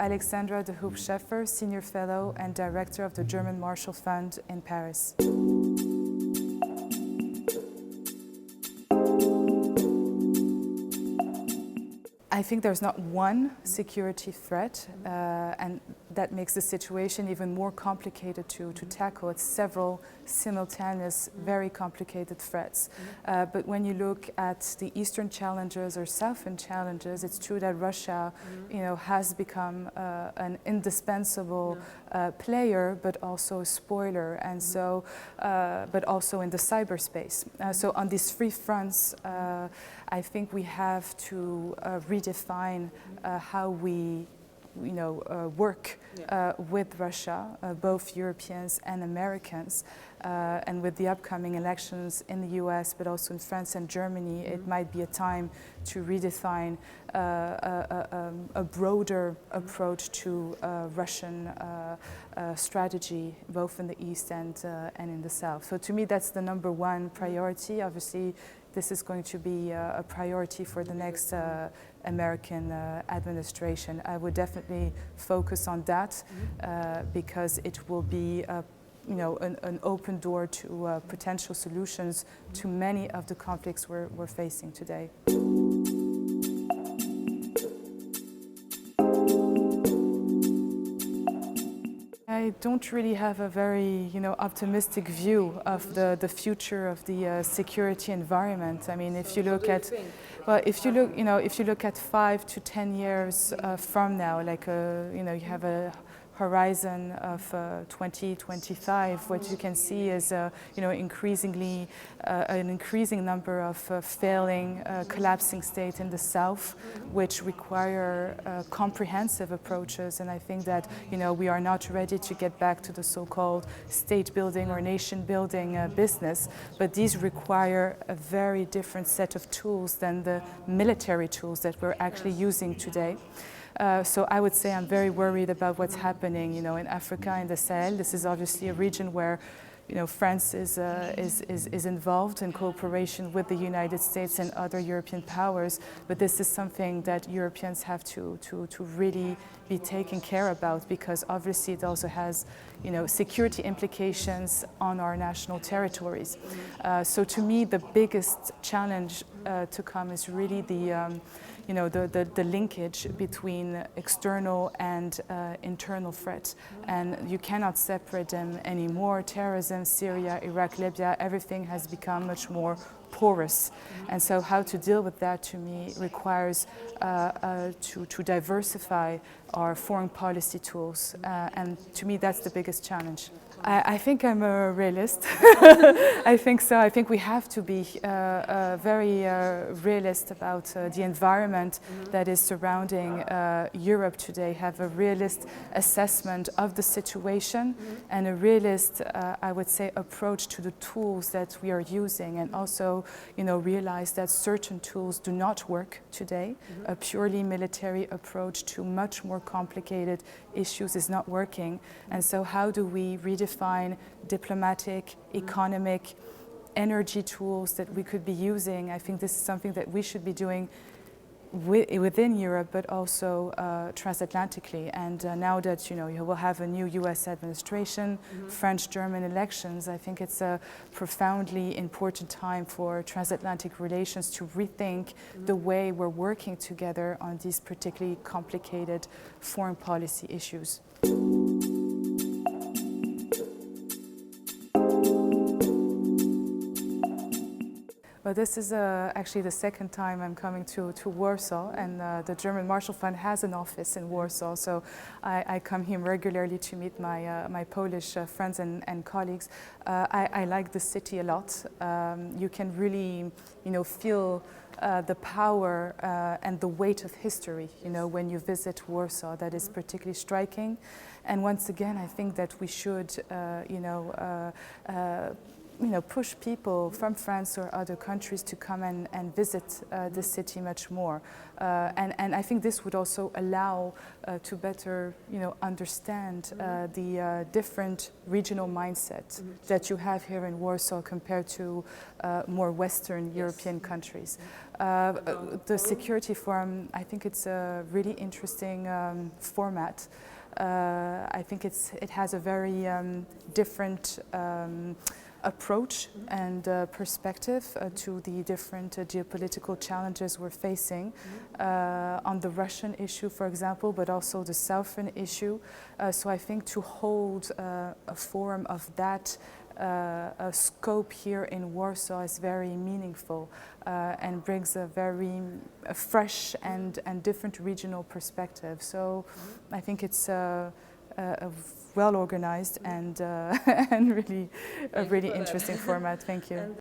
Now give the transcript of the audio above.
Alexandra de Scheffer, Senior Fellow and Director of the German Marshall Fund in Paris. I think there's not one security threat, and that makes the situation even more complicated to tackle. It's several simultaneous, very complicated threats. But when you look at the eastern challenges or southern challenges, it's true that Russia, has become an indispensable player, but also a spoiler, and so, but also in the cyberspace. So on these three fronts, I think we have to redefine how we work with Russia, both Europeans and Americans. And with the upcoming elections in the US, but also in France and Germany, it might be a time to redefine a broader approach to Russian strategy, both in the East and in the South. So to me, that's the number one priority. Obviously, this is going to be a priority for the next American administration. I would definitely focus on that because it will be an open door to potential solutions to many of the conflicts we're facing today. I don't really have a very, optimistic view of the future of the security environment. I mean, if you look at, well, if you look at 5 to 10 years from now, like you have a horizon of 2025, what you can see is increasingly an increasing number of failing, collapsing states in the south, which require comprehensive approaches. And I think that we are not ready to get back to the so-called state building or nation building business, but these require a very different set of tools than the military tools that we're actually using today. So I would say I'm very worried about what's happening, in Africa, in the Sahel. This is obviously a region where, France is involved in cooperation with the United States and other European powers. But this is something that Europeans have to really be taken care about, because obviously it also has, security implications on our national territories. So to me, the biggest challenge to come is really the linkage between external and internal threats. And you cannot separate them anymore. Terrorism, Syria, Iraq, Libya, everything has become much more porous. And so how to deal with that, to me, requires to diversify our foreign policy tools. And to me, that's the biggest challenge. I think I'm a realist. I think so. I think we have to be very realist about the environment that is surrounding Europe today, have a realist assessment of the situation and a realist, I would say, approach to the tools that we are using, and also, realize that certain tools do not work today. A purely military approach to much more complicated issues is not working. And so how do we redefine diplomatic, economic, energy tools that we could be using? I think this is something that we should be doing within Europe, but also transatlantically. And now that you will have a new US administration, French-German elections, I think it's a profoundly important time for transatlantic relations to rethink the way we're working together on these particularly complicated foreign policy issues. Well, this is actually the second time I'm coming to Warsaw, and the German Marshall Fund has an office in Warsaw, so I come here regularly to meet my Polish friends and colleagues. I like the city a lot. You can really, feel the power and the weight of history, when you visit Warsaw. That is particularly striking. And once again, I think that we should, push people from France or other countries to come and visit the city much more. And I think this would also allow to better understand the different regional mindset that you have here in Warsaw compared to more Western European countries. The Security Forum, I think it's a really interesting format. I think it has a very different approach and perspective to the different geopolitical challenges we're facing on the Russian issue, for example, but also the Southern issue. So I think to hold a forum of that scope here in Warsaw is very meaningful and brings a very fresh and different regional perspective. So I think it's a well organized and and really a really interesting format. Thank you.